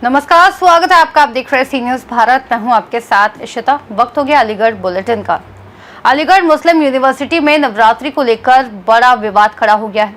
नमस्कार, स्वागत है आपका। आप देख रहे हैं सी न्यूज़ भारत। मैं हूं आपके साथ इशिता। वक्त हो गया अलीगढ़ बुलेटिन का। अलीगढ़ मुस्लिम यूनिवर्सिटी में नवरात्रि को लेकर बड़ा विवाद खड़ा हो गया है।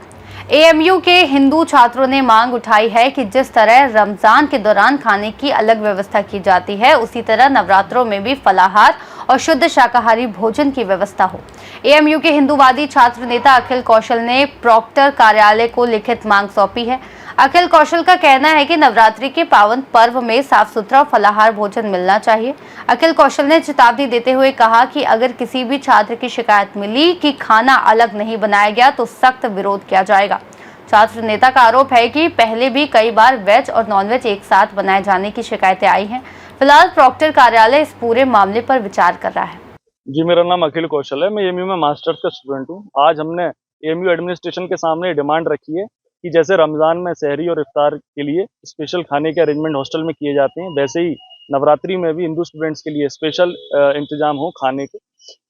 एएमयू के हिंदू छात्रों ने मांग उठाई है कि जिस तरह रमजान के दौरान खाने की अलग व्यवस्था की जाती है, उसी तरह नवरात्रों में भी फलाहार और शुद्ध शाकाहारी भोजन की व्यवस्था हो। एएमयू के हिंदूवादी छात्र नेता अखिल कौशल ने प्रॉक्टर कार्यालय को लिखित मांग सौंपी है। अखिल कौशल का कहना है कि नवरात्रि के पावन पर्व में साफ सुथरा फलाहार भोजन मिलना चाहिए। अखिल कौशल ने चेतावनी देते हुए कहा कि अगर किसी भी छात्र की शिकायत मिली कि खाना अलग नहीं बनाया गया तो सख्त विरोध किया जाएगा। छात्र नेता का आरोप है कि पहले भी कई बार वेज और नॉनवेज एक साथ बनाए जाने की शिकायतें आई हैं। फिलहाल प्रॉक्टर कार्यालय इस पूरे मामले पर विचार कर रहा है। जी, मेरा नाम अखिल कौशल है। मैं एएमयू में मास्टर्स का स्टूडेंट हूँ। आज हमने एएमयू एडमिनिस्ट्रेशन के सामने डिमांड रखी है कि जैसे रमज़ान में सहरी और इफ्तार के लिए स्पेशल खाने के अरेंजमेंट हॉस्टल में किए जाते हैं, वैसे ही नवरात्रि में भी हिंदू स्टूडेंट्स के लिए स्पेशल इंतजाम हो खाने के।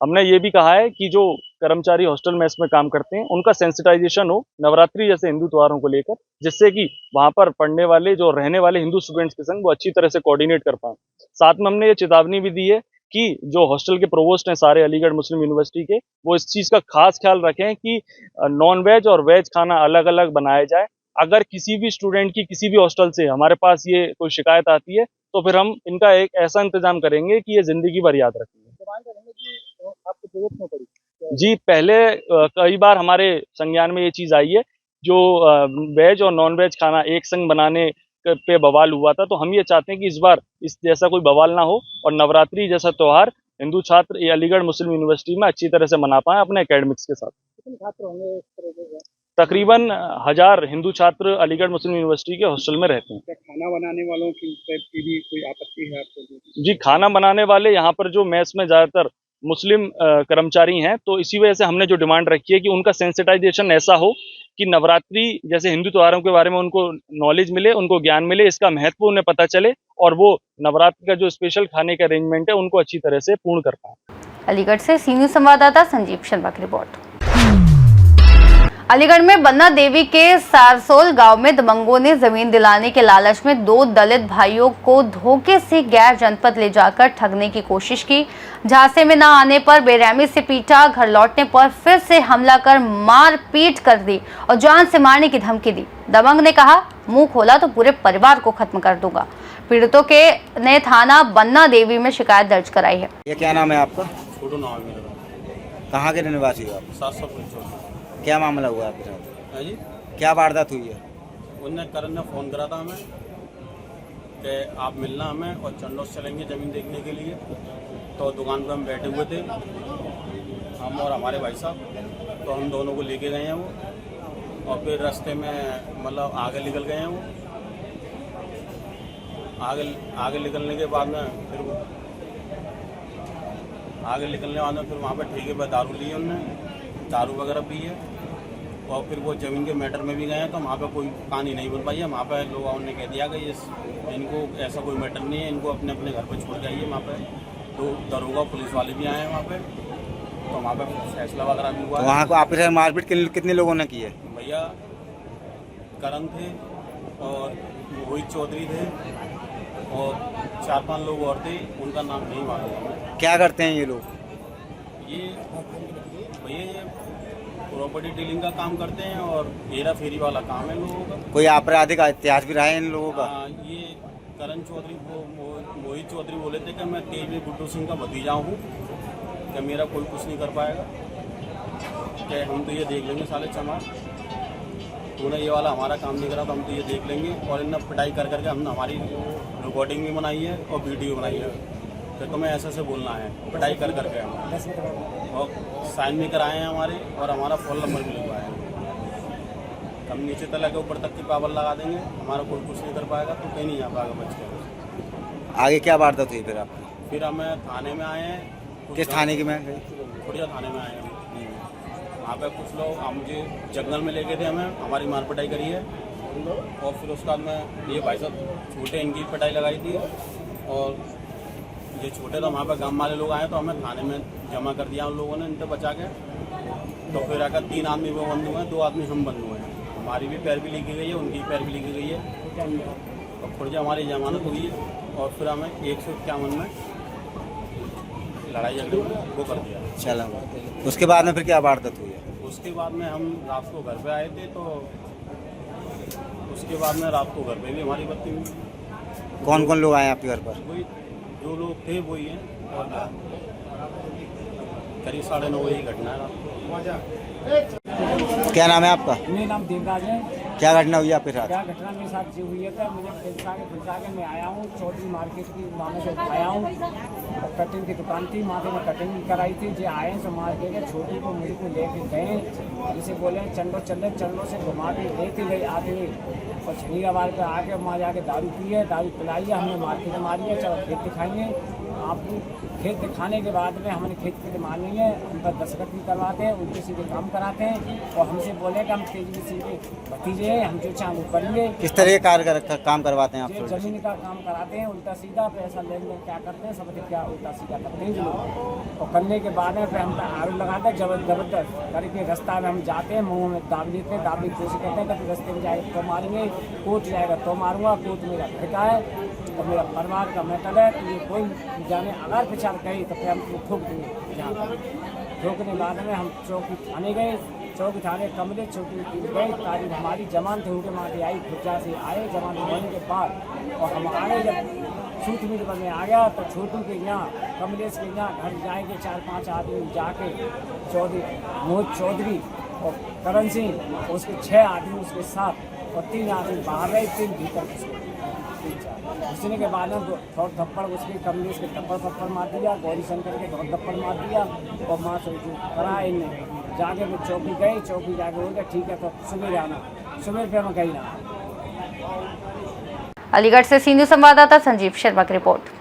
हमने ये भी कहा है कि जो कर्मचारी हॉस्टल मेस में काम करते हैं, उनका सेंसिटाइजेशन हो नवरात्रि जैसे हिंदू त्योहारों को लेकर, जिससे कि वहाँ पर पढ़ने वाले जो रहने वाले हिंदू स्टूडेंट्स के संग वो अच्छी तरह से कोऑर्डिनेट कर पाएं। साथ में हमने ये चेतावनी भी दी है कि जो हॉस्टल के प्रोवोस्ट हैं सारे अलीगढ़ मुस्लिम यूनिवर्सिटी के, वो इस चीज़ का खास ख्याल रखें कि नॉन वेज और वेज खाना अलग अलग बनाया जाए। अगर किसी भी स्टूडेंट की किसी भी हॉस्टल से हमारे पास ये कोई शिकायत आती है तो फिर हम इनका एक ऐसा इंतजाम करेंगे कि ये जिंदगी भर याद रखेंगे। जी, पहले कई बार हमारे संज्ञान में ये चीज़ आई है, जो वेज और नॉन वेज खाना एक संग बनाने पे बवाल हुआ था। तो हम ये चाहते हैं कि इस बार इस जैसा कोई बवाल ना हो और नवरात्रि जैसा त्योहार हिंदू छात्र ये अलीगढ़ मुस्लिम यूनिवर्सिटी में अच्छी तरह से मना पाएं अपने एकेडमिक्स के साथ। कितने छात्र होंगे इस तरह से? तकरीबन 1000 हिंदू छात्र अलीगढ़ मुस्लिम यूनिवर्सिटी के हॉस्टल में रहते हैं। क्या खाना बनाने वालों की भी कोई आपत्ति है आपको? जी, खाना बनाने वाले यहाँ पर जो मेस में ज़्यादातर मुस्लिम कर्मचारी हैं, तो इसी वजह से हमने जो डिमांड रखी है कि उनका सेंसिटाइजेशन ऐसा हो कि नवरात्रि जैसे हिंदू त्योहारों के बारे में उनको नॉलेज मिले, उनको ज्ञान मिले, इसका महत्व उन्हें पता चले और वो नवरात्रि का जो स्पेशल खाने का अरेंजमेंट है उनको अच्छी तरह से पूर्ण कर पाएं। अलीगढ़ से सी न्यूज़ संवाददाता संजीव शर्मा की रिपोर्ट। अलीगढ़ में बन्ना देवी के सारसोल गांव में दबंगों ने जमीन दिलाने के लालच में 2 दलित भाइयों को धोखे से गैर जनपद ले जाकर ठगने की कोशिश की। झांसे में न आने पर बेरहमी से पीटा, घर लौटने पर फिर से हमला कर मार पीट कर दी और जान से मारने की धमकी दी। दबंग ने कहा, मुंह खोला तो पूरे परिवार को खत्म कर दूंगा। पीड़ितों के ने थाना बन्ना देवी में शिकायत दर्ज कराई है। ये क्या नाम है आपका? छोटू नाम है मेरा। कहाँ के निवासी हो आप? 755। क्या मामला हुआ आपके साथ? है जी, क्या वारदात हुई है? उनने करण ने फ़ोन करा था हमें कि आप मिलना हमें और चंडोस चलेंगे ज़मीन देखने के लिए। तो दुकान पर हम बैठे हुए थे, हम और हमारे भाई साहब। तो हम दोनों को लेके गए हैं वो, और फिर रास्ते में मतलब आगे निकल गए हैं वो। आगे निकलने के बाद में फिर वो फिर वहाँ पर ठेके पर दारू ली उनने, दारू वगैरह पी है। और फिर वो ज़मीन के मैटर में भी गए हैं, तो वहाँ पे कोई कहानी नहीं बन पाई है। वहाँ पे लोगों ने कह दिया कि ये इनको ऐसा कोई मैटर नहीं है, इनको अपने अपने घर पे छोड़ के आइए। वहाँ पे तो दरोगा पुलिस वाले भी आए हैं वहाँ पे, तो वहाँ पे फैसला वगैरह भी हुआ। तो वहाँ को आपके साथ मारपीट कितने लोगों ने की है? भैया करण थे और रोहित चौधरी थे और 4-5 लोग और थे, उनका नाम नहीं मालूम। क्या करते हैं ये लोग? ये भैया ये प्रॉपर्टी डीलिंग का काम करते हैं और हेरा फेरी वाला काम है लोगों का। कोई आपराधिक इतिहास भी रहा है इन लोगों का? ये करण चौधरी मोहित चौधरी बोले थे कि मैं तेजवीर गुड्डू सिंह का भतीजा हूँ, कि मेरा कोई कुछ नहीं कर पाएगा, कि हम तो ये देख लेंगे साले चमार, तूने ये वाला हमारा काम नहीं करा तो हम तो ये देख लेंगे। और इन्हें पिटाई कर करके हमने हमारी रिकॉर्डिंग भी बनाई है और वीडियो बनाई है कि तुम्हें ऐसे से बोलना है, पिटाई कर करके हम, और साइन भी कराए हैं हमारे, और हमारा फ़ोन नंबर भी लिखवाया है। हम नीचे तला के ऊपर तक की पावर लगा देंगे, हमारा कोई कुछ नहीं कर पाएगा, तो कहीं नहीं जा पाएगा बच के। आगे क्या वारदात हुई फिर आप? फिर हमें थाने में आए हैं। किस थाने की में? खुड़िया थाने में आए हैं। वहाँ पे कुछ लोग मुझे जंगल में ले गए थे, हमें हमारी मार पिटाई करी है। और फिर उसके बाद में ये भाई साहब छोटे, इनकी पिटाई लगाई थी, और ये छोटे तो वहाँ पे गांव वाले लोग आए तो हमें थाने में जमा कर दिया उन लोगों ने, इनसे बचा के। तो फिर आकर 3 आदमी वो बंद हुए हैं, 2 आदमी हम बंद हुए हैं। हमारी भी पैर भी लिखी गई है, उनकी पैर भी लिखी गई है। तो फर्जी हमारी जमानत हुई और फिर हमें 151 में लड़ाई झगड़े वो कर दिया। चलो, उसके बाद में फिर क्या वारदात हुई है? उसके बाद में हम रात को घर पे आए थे, तो उसके बाद में रात को घर पे भी हमारी बत्ती हुई। कौन कौन लोग आए आपके घर पर? वही जो लोग थे वही हैं, और क्या। करीब 9:30 बजे की घटना है रात को। क्या नाम है आपका? मेरा नाम देवराज है। क्या घटना हुई आपके साथ? क्या घटना मेरे साथ जो हुई है था, मुझे फिर के मैं आया हूँ चौधरी मार्केट की मामले से आया हूँ, और कटिंग की दुकान थी, वहाँ से मैं कटिंग कराई थी। जो आए हैं मार्केट के छोटी को मेरे को लेके गए, जिसे बोले चंडो से घुमा के लेते गए आगे, और छनीराबाद पे आके वहाँ जाके दारू पी है, दारू पिलाई है, हमने मार्केट में मारी है। चलो खेत दिखाएंगे आपको। खेत दिखाने के बाद में हमने खेत पे मारनी है, उन पर दस्तखत भी करवाते हैं, उनके सीधे काम कराते हैं, और हमसे बोले कि हम तेजी सीधे भतीजे हैं, हम जो चाहें वो करेंगे। किस तरह के काम करवाते हैं आप? ये जमीन का काम कराते हैं, उल्टा सीधा पैसा लेन देन क्या करते हैं, सब क्या उल्टा सीधा करते हैं जो लोग। और करने के बाद में फिर हम आरोप लगाते हैं जबरदस्त करके। रास्ता में हम जाते हैं, मुँह में दाब लेते हैं, दाबने की कोशिश करते हैं, कभी रास्ते में जाएगा तो मारेंगे, कोर्ट जाएगा तो मारूंगा, कोर्ट मेरा घर का है और मेरा परिवार का मैटर है, तो ये कोई जाने अगर विचार कही तो फिर हम ठोक देंगे। जहाँ ठोकने के बाद में हम चौकी थाने गए, चौकी थाने कमरे चौकी गए, तारीख हमारी जमानत होकर माटी आई, खुर्जा से आए जमानत होने के बाद। और हम आए जब सूत मीट में आ गया तो छोटू के यहाँ कमलेश के यहाँ घर जाएंगे 4-5 आदमी जाके, चौधरी मोहित चौधरी और करण सिंह, उसके 6 आदमी उसके साथ, और 3 आदमी बाहर रहे, 3 भीतर घुसने के बाद में थोड़ा थप्पड़ उसके कमलेश के थप्पड़ मार दिया, गौरी शंकर के थोड़ा थप्पड़ मार दिया, और माँ से करा इनने जाके वो चौकी गई, चौकी जाके बोल गया ठीक है तो सुबह आना, सुबह पे मैं गई ना। अलीगढ़ से सी न्यूज़ संवाददाता संजीव शर्मा की रिपोर्ट।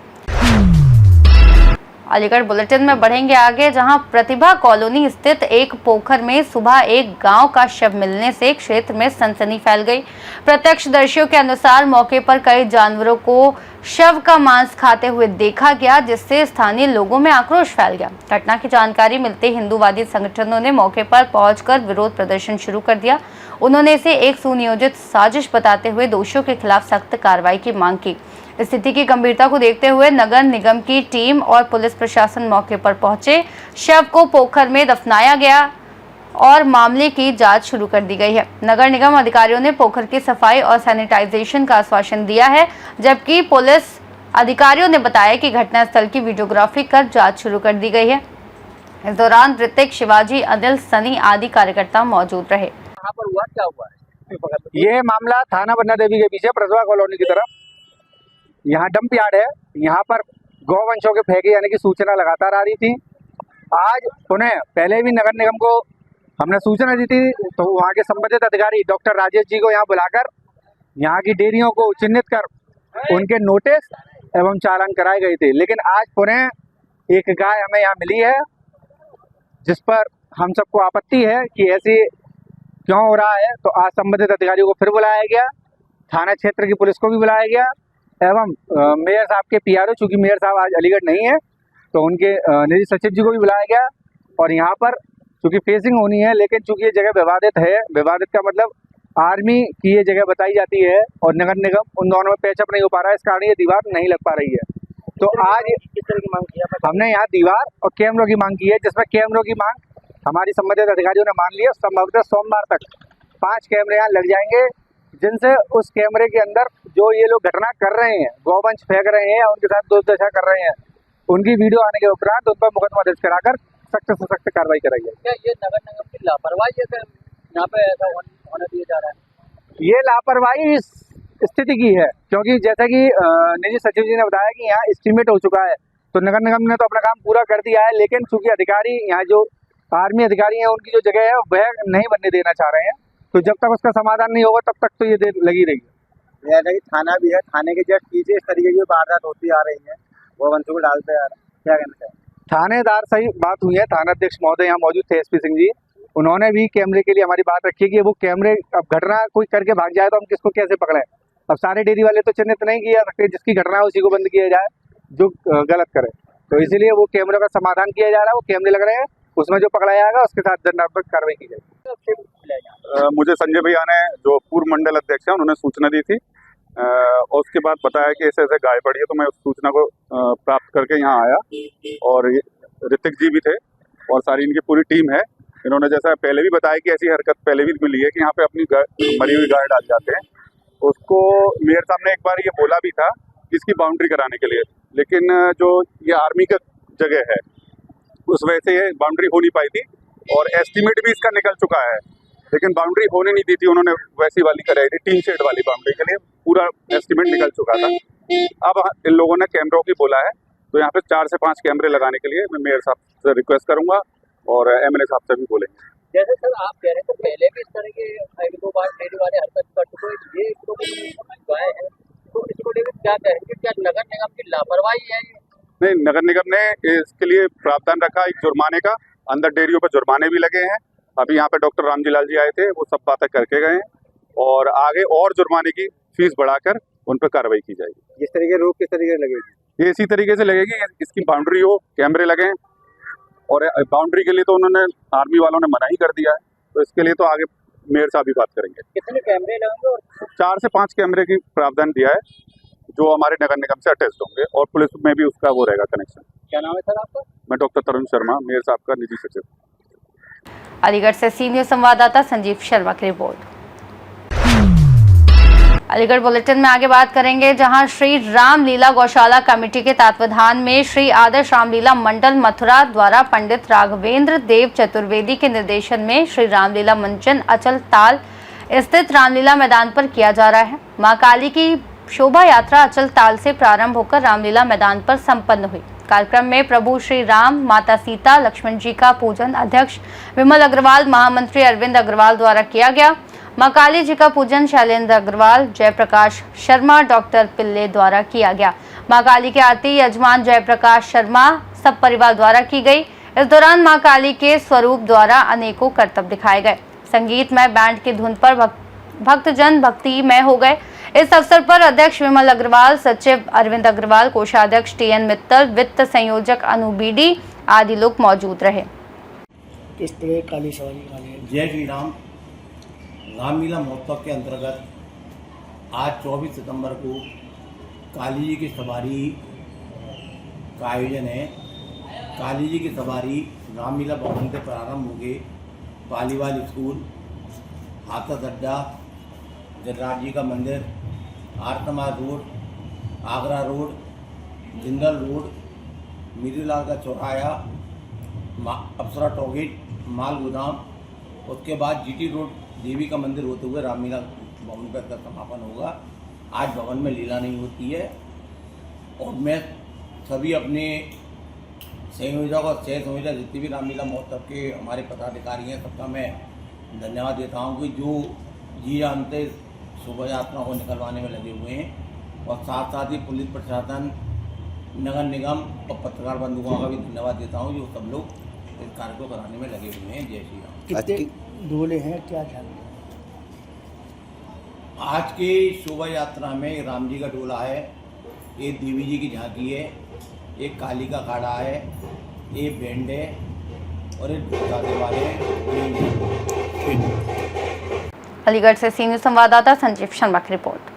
अलीगढ़ बुलेटिन में बढ़ेंगे आगे, जहां प्रतिभा कॉलोनी स्थित एक पोखर में सुबह एक गांव का शव मिलने से क्षेत्र में सनसनी फैल गई। प्रत्यक्षदर्शियों के अनुसार मौके पर कई जानवरों को शव का मांस खाते हुए देखा गया, जिससे स्थानीय लोगों में आक्रोश फैल गया। घटना की जानकारी मिलते हिंदूवादी संगठनों ने मौके पर पहुंचकर विरोध प्रदर्शन शुरू कर दिया। उन्होंने इसे एक सुनियोजित साजिश बताते हुए दोषियों के खिलाफ सख्त कार्रवाई की मांग की। स्थिति की गंभीरता को देखते हुए नगर निगम की टीम और पुलिस प्रशासन मौके पर पहुंचे। शव को पोखर में दफनाया गया और मामले की जांच शुरू कर दी गई है। नगर निगम अधिकारियों ने पोखर की सफाई और सैनिटाइजेशन का आश्वासन दिया है, जबकि पुलिस अधिकारियों ने बताया कि घटनास्थल की वीडियोग्राफी कर जांच शुरू कर दी गई है। इस दौरान ऋतिक, शिवाजी, अनिल, सनी आदि कार्यकर्ता मौजूद रहे। यहाँ पर हुआ क्या हुआ है? ये मामला थाना बन्ना देवी के पीछे प्रतिभा कॉलोनी की तरफ, यहाँ डंप यार्ड है, यहाँ पर गौवंशों के फेंके जाने की सूचना लगातार आ रही थी। आज पुनः पहले भी नगर निगम को हमने सूचना दी थी, तो वहाँ के संबंधित अधिकारी डॉक्टर राजेश जी को यहाँ बुलाकर यहाँ की डेयरियों को चिन्हित कर उनके नोटिस एवं चालान कराए गए थे। लेकिन आज पुनः एक गाय हमें यहाँ मिली है, जिस पर हम सबको आपत्ति है कि ऐसे क्यों हो रहा है। तो आज संबंधित अधिकारियों को फिर बुलाया गया, थाना क्षेत्र की पुलिस को भी बुलाया गया, एवं मेयर साहब के पीआरओ, चूंकि मेयर साहब आज अलीगढ़ नहीं है तो उनके निजी सचिव जी को भी बुलाया गया। और यहाँ पर चूंकि फेसिंग होनी है, लेकिन चूंकि ये जगह विवादित है, विवादित का मतलब आर्मी की ये जगह बताई जाती है और नगर निगम उन दोनों में पैचअप नहीं हो पा रहा है, इस कारण ये दीवार नहीं लग पा रही है। तो आज किस तरह की मांग की हमने यहाँ दीवार और कैमरों की मांग की है, जिसमें कैमरों की मांग हमारी संबंधित अधिकारियों ने मान ली है। संभवतः सोमवार तक 5 कैमरे यहाँ लग जाएंगे, जिनसे उस कैमरे के अंदर जो ये लोग घटना कर रहे हैं, गौवंश फेंक रहे हैं या उनके साथ दुर्दशा कर रहे हैं, उनकी वीडियो आने के उपरांत उन पर मुकदमा दर्ज कराकर सख्त से सख्त कार्रवाई कराई जाए। क्या ये नगर निगम की लापरवाही है, यहाँ पे ऐसा होने दिया जा रहा है? ये लापरवाही इस स्थिति की है, क्योंकि जैसा कि निजी सचिव जी ने बताया कि यहाँ एस्टीमेट हो चुका है, तो नगर निगम ने तो अपना काम पूरा कर दिया है, लेकिन चूंकि अधिकारी यहाँ जो आर्मी अधिकारी हैं उनकी जो जगह है वह नहीं बनने देना चाह रहे हैं, तो जब तक उसका समाधान नहीं होगा तब तक तो ये देर लगी रहेगी। यह नहीं, थाना भी है, थाने के जस्ट पीछे इस तरीके की वारदात होती आ रही है, वो वंशों को डालते आ रहे हैं, क्या कहना चाहिए? थानेदार सही बात हुई है, थाना अध्यक्ष महोदय यहाँ मौजूद थे, एसपी सिंह जी, उन्होंने भी कैमरे के लिए हमारी बात रखी कि वो कैमरे अब घटना कोई करके भाग जाए तो हम किसको कैसे पकड़े। अब सारे डेयरी वाले तो चिन्हित नहीं किया सकते, जिसकी घटना है उसी को बंद किया जाए जो गलत करे, तो इसीलिए वो कैमरे का समाधान किया जा रहा है, वो कैमरे लग रहे हैं, उसमें जो पकड़ा जाएगा उसके साथ दंडात्मक कार्रवाई की जाएगी। मुझे संजय भैया ने, जो पूर्व मंडल अध्यक्ष है, उन्होंने सूचना दी थी और उसके बाद बताया कि ऐसे ऐसे गाय पड़ी है, तो मैं उस सूचना को प्राप्त करके यहाँ आया और ऋतिक जी भी थे और सारी इनकी पूरी टीम है। इन्होंने जैसा पहले भी बताया कि ऐसी हरकत पहले भी मिली है कि यहाँ पे अपनी मरी हुई गाय डाल जाते हैं। उसको मेयर साहब ने एक बार ये बोला भी था कि इसकी बाउंड्री कराने के लिए, लेकिन जो ये आर्मी का जगह है उस वजह से ये बाउंड्री हो नहीं पाई थी और एस्टीमेट भी इसका निकल चुका है, लेकिन बाउंड्री होने नहीं दी थी उन्होंने, वैसी वाली कराई थी टीन शेड वाली बाउंड्री के लिए, पूरा एस्टीमेट निकल चुका था। अब इन लोगों ने कैमरों की बोला है, तो यहाँ पे 4 से 5 कैमरे लगाने के लिए मैं मेयर साहब से रिक्वेस्ट करूंगा और एमएलए साहब से भी बोलेंगे। जैसे सर आप कह रहे थे पहले भी इस तरह के 1-2 बार डेयरी वाले हरकत कर चुके हैं, ये एक तो गाय है, तो इसको लेकर क्या कहेंगे, क्या नगर निगम की लापरवाही है? नहीं, नगर निगम ने इसके लिए प्रावधान रखा एक जुर्माने का, अंदर डेयरियों पर जुर्माने भी लगे हैं। अभी यहाँ पे डॉक्टर रामजी लाल जी आए थे, वो सब बातें करके गए हैं और आगे और जुर्माने की फीस बढ़ाकर उन पर कार्रवाई की जाएगी। जिस तरीके रोक किस तरीके लगेगी? ये इसी तरीके से लगेगी, इसकी बाउंड्री हो, कैमरे लगे, और बाउंड्री के लिए तो उन्होंने आर्मी वालों ने मना ही कर दिया है, तो इसके लिए तो आगे मेयर साहब भी बात करेंगे। कितने कैमरे लगेंगे? और 4 से 5 कैमरे की प्रावधान दिया है जो हमारे नगर निगम से अटैच होंगे और पुलिस में भी उसका वो रहेगा कनेक्शन। क्या नाम है सर आपका? मैं डॉक्टर तरुण शर्मा, मेयर साहब का निजी सचिव। अलीगढ़ से सीनियर संवाददाता संजीव शर्मा की रिपोर्ट। अलीगढ़ बुलेटिन में आगे बात करेंगे, जहां श्री रामलीला गौशाला कमेटी के तत्वाधान में श्री आदर्श रामलीला मंडल मथुरा द्वारा पंडित राघवेंद्र देव चतुर्वेदी के निर्देशन में श्री रामलीला मंचन अचल ताल स्थित रामलीला मैदान पर किया जा रहा है। मां काली की शोभा यात्रा अचल ताल से प्रारंभ होकर रामलीला मैदान पर संपन्न हुई। कार्यक्रम में प्रभु श्री राम, माता सीता, लक्ष्मण जी का पूजन अध्यक्ष विमल अग्रवाल, महामंत्री अरविंद अग्रवाल द्वारा किया गया। मां काली जी का पूजन शैलेंद्र अग्रवाल, जयप्रकाश शर्मा, डॉक्टर पिल्ले द्वारा किया गया। मां काली की आरती यजमान जयप्रकाश शर्मा सब परिवार द्वारा की गई। इस दौरान मां काली के स्वरूप द्वारा अनेकों करतब दिखाए गए। संगीतमय बैंड की धुन पर भक्तजन भक्तिमय हो गए। इस अवसर पर अध्यक्ष विमल अग्रवाल, सचिव अरविंद अग्रवाल, कोषाध्यक्ष टीएन मित्तल, वित्त संयोजक अनु बीडी आदि लोग मौजूद रहे। किस तरह काली सवारी? जय श्री राम। रामलीला महोत्सव के अंतर्गत आज 24 सितंबर को काली जी की सवारी का आयोजन है। काली जी की सवारी रामलीला भवन से प्रारंभ होगी। पालीवाल स्कूल, हाथरस अड्डा, जगराज जी का मंदिर, आरतमार road, Agra road, Jindal road, Mirilal का चौराया, अप्सरा टॉकीज, माल गोदाम, उसके बाद जीटी रोड देवी का मंदिर होते हुए रामलीला भवन पर समापन होगा। आज भवन में लीला नहीं होती है और मैं सभी अपने संयोजक और सह संयोजक जितने भी रामलीला महोत्सव के हमारे पदाधिकारी हैं सबका मैं धन्यवाद देता हूँ कि जो जी जानते शोभा यात्रा को निकलवाने में लगे हुए हैं और साथ साथ ही पुलिस प्रशासन, नगर निगम और पत्रकार बंधुओं का भी धन्यवाद देता हूँ जो सब लोग इस कार्य को कराने में लगे हुए हैं। जय श्री राम। कितने डोले हैं, क्या जान? आज की शोभा यात्रा में राम जी का डोला है, एक देवी जी की झांकी है, एक काली का खाड़ा है, एक बैंड है और एक गाने वाले हैं। अलीगढ़ से सीनियर संवाददाता संजीव शर्मा की रिपोर्ट।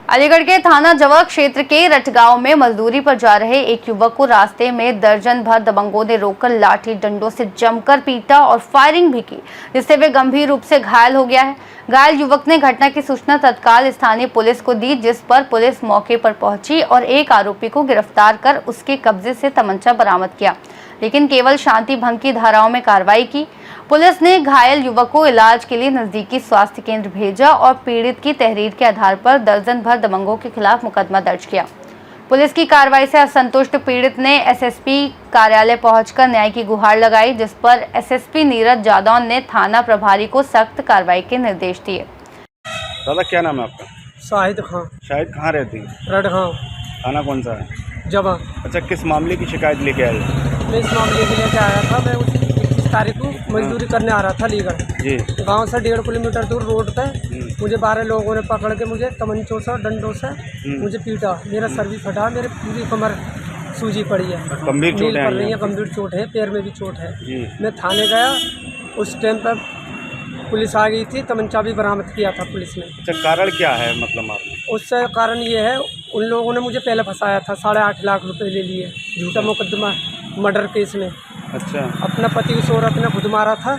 अलीगढ़ के थाना जवर क्षेत्र के रटगांव में मजदूरी पर जा रहे एक युवक को रास्ते में दर्जन भर दबंगों ने रोककर लाठी डंडों से जमकर पीटा और फायरिंग भी की, जिससे वे गंभीर रूप से घायल हो गया है। घायल युवक ने घटना की सूचना तत्काल स्थानीय पुलिस को दी, जिस पर पुलिस मौके पर पहुंची और एक आरोपी को गिरफ्तार कर उसके कब्जे से तमंचा बरामद किया, लेकिन केवल शांति भंग की धाराओं में कार्रवाई की। पुलिस ने घायल युवक को इलाज के लिए नजदीकी स्वास्थ्य केंद्र भेजा और पीड़ित की तहरीर के आधार पर दर्जन भर दबंगों के खिलाफ मुकदमा दर्ज किया। पुलिस की कार्रवाई से असंतुष्ट पीड़ित ने एसएसपी कार्यालय पहुंचकर न्याय की गुहार लगाई, जिस पर एसएसपी नीरज जादौन ने थाना प्रभारी को सख्त कार्रवाई के निर्देश दिए। दादा क्या नाम है आपका? शाहिद खान। शाहिद कहाँ रहती है? रटगांव। थाना कौन सा है? जवा। अच्छा, किस मामले की शिकायत लेके आए? मैं इस मामले के लेके आया था। मैं उसी 21 तारीख को मजदूरी करने आ रहा था अलीगढ़ जी। गांव से 1.5 किलोमीटर दूर रोड पे मुझे 12 लोगों ने पकड़ के मुझे तमंचों से डंडों से मुझे पीटा। मेरा सर भी फटा, मेरे पूरी कमर सूजी पड़ी है, गंभीर चोट है, गंभीर चोट है, पैर में भी चोट है। मैं थाने गया, उस टाइम पर पुलिस आ गई थी, तमंचा भी बरामद किया था पुलिस ने। अच्छा, कारण क्या है मतलब मारने? उससे कारण ये है, उन लोगों ने मुझे पहले फंसाया था, 8.5 लाख रुपए ले लिए झूठा मुकदमा मर्डर केस में। अच्छा। अपना पति उस औरत ने खुद मारा था,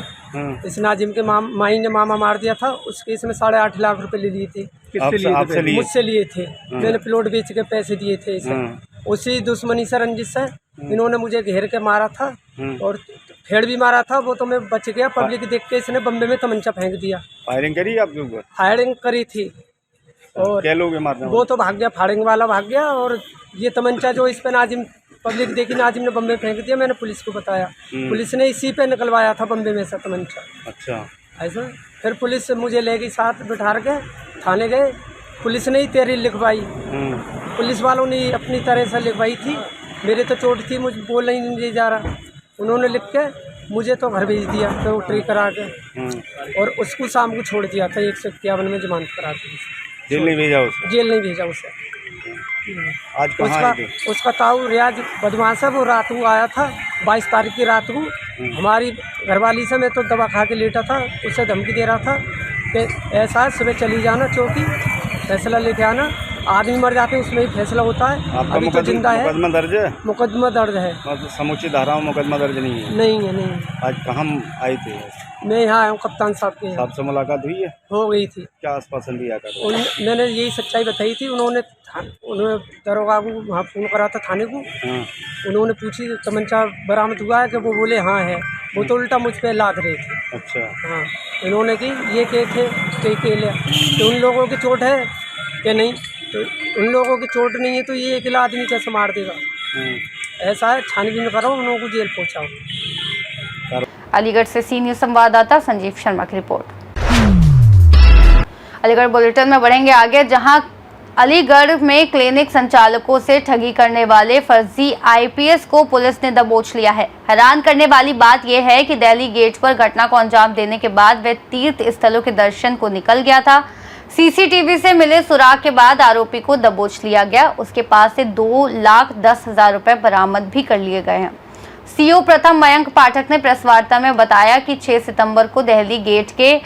इस नाजिम के माई ने मामा मार दिया था, उस केस में 8.5 लाख रुपए ले लिए थे। आपसे लिए? मुझसे लिए थे, मैंने प्लॉट बेच के पैसे दिए थे इसे। उसी दुश्मनी से रंजिश से इन्होंने मुझे घेर के मारा था और फेड़ भी मारा था, वो तो मैं बच गया। पब्लिक देख के इसने बम्बे में तमंचा फेंक दिया। फायरिंग करी आपके ऊपर? फायरिंग करी थी और क्या लोग मारने? वो तो भाग गया, फायरिंग वाला भाग गया। और ये तमंचा जो इस पे नाजिम, पब्लिक देखी नाजिम ने बम्बे फेंक दिया। मैंने पुलिस को बताया, पुलिस ने इसी पे निकलवाया था बम्बे में से तमंचा। अच्छा। ऐसा फिर पुलिस मुझे ले गई, साथ बिठा के थाने गए। पुलिस ने ही तहरीर लिखवाई, पुलिस वालों ने अपनी तरह से लिखवाई थी। मेरे तो चोट थी, मुझे बोलना ही नहीं जा रहा। उन्होंने लिख के मुझे तो घर भेज दिया तो ट्री करा के, और उसको शाम को छोड़ दिया था 151 में जमानत करा के। जेल नहीं भेजा उसे? जेल नहीं भेजा उसे। आज कहाँ आए थे? उसका ताऊ रियाज बदमाश है, वो रात को आया था 22 तारीख की रात को। हमारी घरवाली से मैं तो दवा खा के लेटा था, उससे धमकी दे रहा था कि ऐसा सुबह चली जाना चौकी, फैसला लेके आना। आदमी मर जाते हैं उसमें ही फैसला होता है। अभी तो जिंदा है। मुकदमा दर्ज है? मुकदमा दर्ज है। मतलब समुचित धारा में मुकदमा दर्ज नहीं है? नहीं है, नहीं। आज कहाँ आए थे? मैं यहाँ आया हूँ कप्तान साहब के। साहब से मुलाकात हुई है? हो गई थी। क्या आश्वासन दिया कर? मैंने यही सच्चाई बताई थी। उन्होंने दरोगा को वहाँ फ़ोन करा था थाने को। उन्होंने पूछी तमंचा बरामद हुआ है कि वो बोले हाँ है। वो तो उल्टा मुझ पर लाद रहे थे। अच्छा। हाँ, इन्होंने कि ये के थे केले, तो उन लोगों की चोट है कि नहीं, तो उन लोगों की चोट नहीं है तो ये अकेला आदमी कैसे मार देगा। ऐसा है, छानबीन करो, उन लोगों को जेल पहुँचाओ। अलीगढ़ से सी न्यूज़ संवाददाता संजीव शर्मा की रिपोर्ट। अलीगढ़ बुलेटिन में बढ़ेंगे आगे, जहां अलीगढ़ में क्लिनिक संचालकों से ठगी करने वाले फर्जी आईपीएस को पुलिस ने दबोच लिया है। हैरान करने वाली बात यह है कि दिल्ली गेट पर घटना को अंजाम देने के बाद वह तीर्थ स्थलों के दर्शन को निकल गया था। सीसीटीवी से मिले सुराग के बाद आरोपी को दबोच लिया गया। उसके पास से 2,10,000 रुपए बरामद भी कर लिए गए हैं। सीओ प्रथम मयंक पाठक ने प्रेस वार्ता में बताया कि 6 सितंबर को दिल्ली गेट के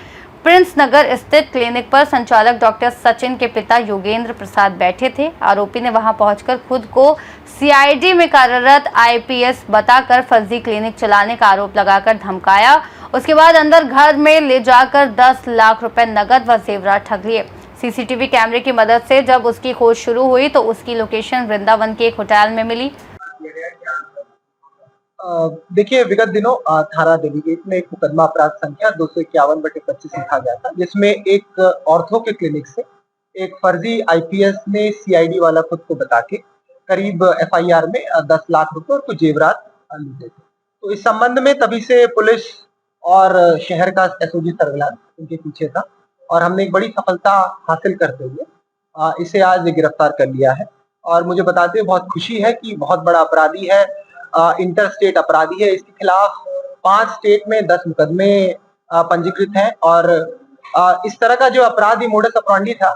प्रिंस नगर स्थित क्लिनिक पर संचालक डॉक्टर सचिन के पिता योगेंद्र प्रसाद बैठे थे। आरोपी ने वहां पहुंचकर खुद को सीआईडी में कार्यरत आईपीएस बताकर फर्जी क्लिनिक चलाने का आरोप लगाकर धमकाया। उसके बाद अंदर घर में ले जाकर 10 लाख रुपए नगद व जेवरात ठग लिए। सीसीटीवी कैमरे की मदद से जब उसकी खोज शुरू हुई तो उसकी लोकेशन वृंदावन के एक होटल में मिली। देखिए, विगत दिनों थाना दिल्ली गेट में एक मुकदमा अपराध संख्या 251/25 लिखा गया था, जिसमें एक ऑर्थो के क्लिनिक से एक फर्जी आईपीएस ने सीआईडी वाला खुद को बता के करीब एफआईआर में 10 लाख रुपए और कुछ जेवरात लूटे थे। तो इस संबंध में तभी से पुलिस और शहर का एसओजी सर्विलांस उनके पीछे था और हमने एक बड़ी सफलता हासिल करते हुए इसे आज गिरफ्तार कर लिया है। और मुझे बताते हुए बहुत खुशी है कि बहुत बड़ा अपराधी है, इंटर स्टेट अपराधी है। इसके खिलाफ 5 स्टेट में 10 मुकदमे पंजीकृत हैं। और इस तरह का जो अपराधी मोडस ऑपरेंडी था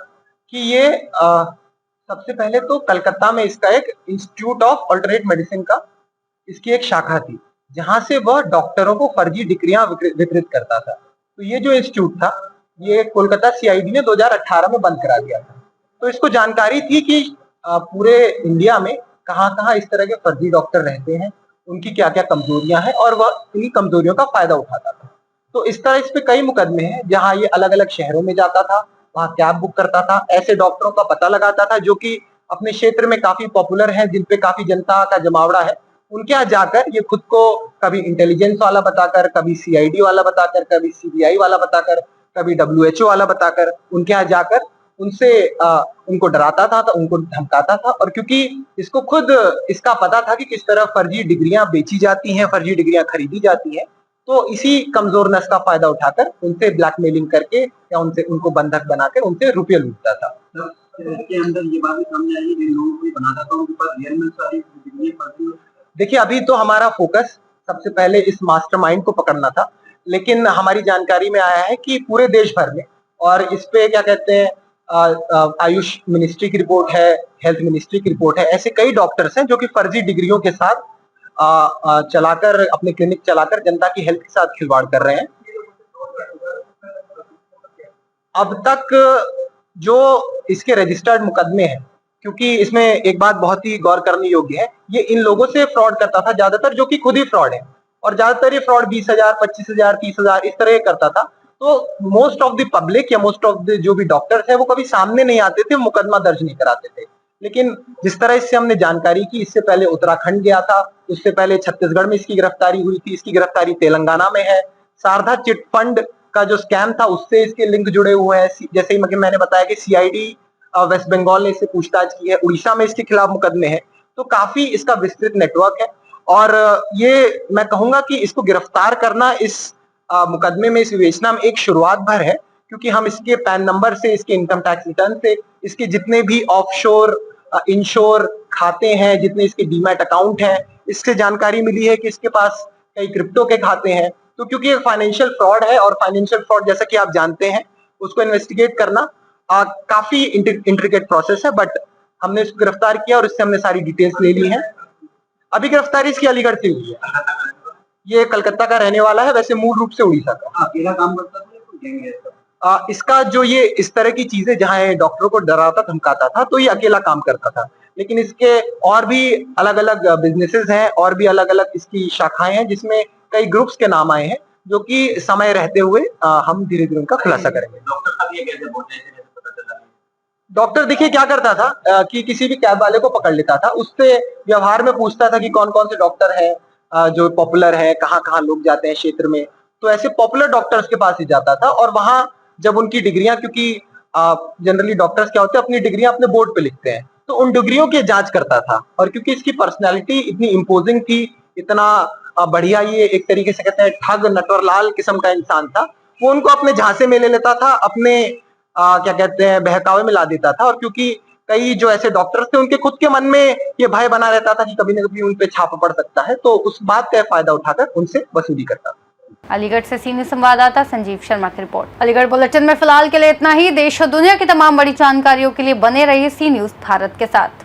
कि ये सबसे पहले तो कलकत्ता में इसका एक इंस्टीट्यूट ऑफ अल्टरनेट मेडिसिन का इसकी एक शाखा थी, जहां से वह डॉक्टरों को फर्जी डिग्रियां वितरित करता था। तो ये जो इंस्टीट्यूट था, ये कोलकाता सीआईडी ने 2018 में बंद करा दिया था। तो इसको जानकारी थी कि पूरे इंडिया में कहाँ इस तरह के फर्जी डॉक्टर रहते हैं, उनकी क्या क्या कमजोरियां हैं, और वह इन्हीं कमजोरियों का फायदा उठाता था। तो इस तरह इस पे कई मुकदमे हैं जहां ये अलग अलग शहरों में जाता था, वहां कैब बुक करता था, ऐसे डॉक्टरों का पता लगाता था जो कि अपने क्षेत्र में काफी पॉपुलर है, जिनपे काफी जनता का जमावड़ा है। उनके यहाँ जाकर ये खुद को कभी इंटेलिजेंस वाला बताकर, कभी सीआईडी वाला बताकर, कभी सीबीआई वाला बताकर, कभी WHO वाला बताकर उनके यहाँ जाकर उनसे उनको डराता था, तो उनको धमकाता था। और क्योंकि इसको खुद इसका पता था कि किस तरह फर्जी डिग्रियां बेची जाती हैं, फर्जी डिग्रियां खरीदी जाती हैं, तो इसी कमजोरनेस का फायदा उठाकर उनसे ब्लैकमेलिंग करके या उनको बंधक बनाकर उनसे रुपये लूटता था। के अंदर ये बात भी सामने आई है, लोगों को बनाता था, उनके पास रियल में सारी डिग्रियां फर्जी। देखिए, अभी तो हमारा फोकस सबसे पहले इस मास्टरमाइंड को पकड़ना था, लेकिन हमारी जानकारी में आया है कि पूरे देश भर में, और इस पे क्या कहते हैं, आयुष मिनिस्ट्री की रिपोर्ट है, हेल्थ मिनिस्ट्री की रिपोर्ट है, ऐसे कई डॉक्टर्स हैं जो कि फर्जी डिग्रियों के साथ चलाकर अपने क्लिनिक चलाकर जनता की हेल्थ के साथ खिलवाड़ कर रहे हैं। अब तक जो इसके रजिस्टर्ड मुकदमे हैं, क्योंकि इसमें एक बात बहुत ही गौर करने योग्य है, ये इन लोगों से फ्रॉड करता था ज्यादातर, जो कि खुद ही फ्रॉड है, और ज्यादातर ये फ्रॉड 20,000, 25,000, 30,000 इस तरह करता था। तो मोस्ट ऑफ द पब्लिक या मोस्ट ऑफ द जो भी डॉक्टर्स है वो कभी सामने नहीं आते थे, मुकदमा दर्ज नहीं कराते थे। लेकिन जिस तरह इससे हमने जानकारी की, इससे पहले उत्तराखंड गया था, उससे पहले छत्तीसगढ़ में इसकी गिरफ्तारी हुई थी, इसकी गिरफ्तारी तेलंगाना में है। शारदा चिट फंड का जो स्कैम था उससे इसके लिंक जुड़े हुए हैं। जैसे ही मैंने बताया कि सीआईडी वेस्ट बंगाल ने इससे पूछताछ की है, उड़ीसा में इसके खिलाफ मुकदमे हैं। तो काफी इसका विस्तृत नेटवर्क है, और ये मैं कहूंगा कि इसको गिरफ्तार करना इस मुकदमे में, इस विवेचना में एक शुरुआत भर है, क्योंकि हम इसके पैन नंबर से, इसके इनकम टैक्स रिटर्न से, इसके जितने भी ऑफशोर इंश्योर खाते हैं, जितने इसके डीमैट अकाउंट हैं, इससे जानकारी मिली है कि इसके पास कई क्रिप्टो के खाते हैं। तो क्योंकि ये फाइनेंशियल फ्रॉड है, और फाइनेंशियल फ्रॉड जैसा कि आप जानते हैं उसको इन्वेस्टिगेट करना काफी इंट्रिकेट प्रोसेस है, बट हमने इसको गिरफ्तार किया और इससे हमने सारी डिटेल्स ले ली हैं। अभी गिरफ्तारी इसकी अलीगढ़ से हुई है। ये कलकत्ता का रहने वाला है, वैसे मूल रूप से उड़ीसा का। अकेला काम करता था? इसका जो ये इस तरह की चीजें जहां डॉक्टरों को डराता धमकाता था, तो ये अकेला काम करता था। लेकिन इसके और भी अलग अलग बिजनेसेस हैं, और भी अलग अलग इसकी शाखाएं हैं, जिसमें कई ग्रुप्स के नाम आए हैं, जो कि समय रहते हुए हम धीरे धीरे उनका खुलासा करेंगे। डॉक्टर देखिए क्या करता था कि किसी भी कैब वाले को पकड़ लेता था, उससे व्यवहार में पूछता था कि कौन कौन से डॉक्टर हैं जो पॉपुलर है, कहाँ कहाँ लोग जाते हैं क्षेत्र में। तो ऐसे पॉपुलर डॉक्टर्स के पास ही जाता था, और वहां जब उनकी डिग्रियां, क्योंकि जनरली डॉक्टर्स क्या होते हैं, अपनी डिग्रियां अपने बोर्ड पे लिखते हैं, तो उन डिग्रियों की जांच करता था। और क्योंकि इसकी पर्सनैलिटी इतनी इम्पोजिंग थी, इतना बढ़िया, ये एक तरीके से कहते हैं ठग नटवरलाल किस्म का इंसान था, वो उनको अपने झांसे में ले लेता था, अपने क्या कहते हैं बहकावे में ला देता था। और क्योंकि कई जो ऐसे डॉक्टर्स थे, उनके खुद के मन में ये भय बना रहता था कि कभी न कभी उन पे छापा पड़ सकता है, तो उस बात का फायदा उठाकर उनसे वसूली करता था। अलीगढ़ से सीनियर संवाददाता संजीव शर्मा की रिपोर्ट। अलीगढ़ बुलेटिन में फिलहाल के लिए इतना ही। देश और दुनिया की तमाम बड़ी जानकारियों के लिए बने रहिए सी न्यूज़ भारत के साथ।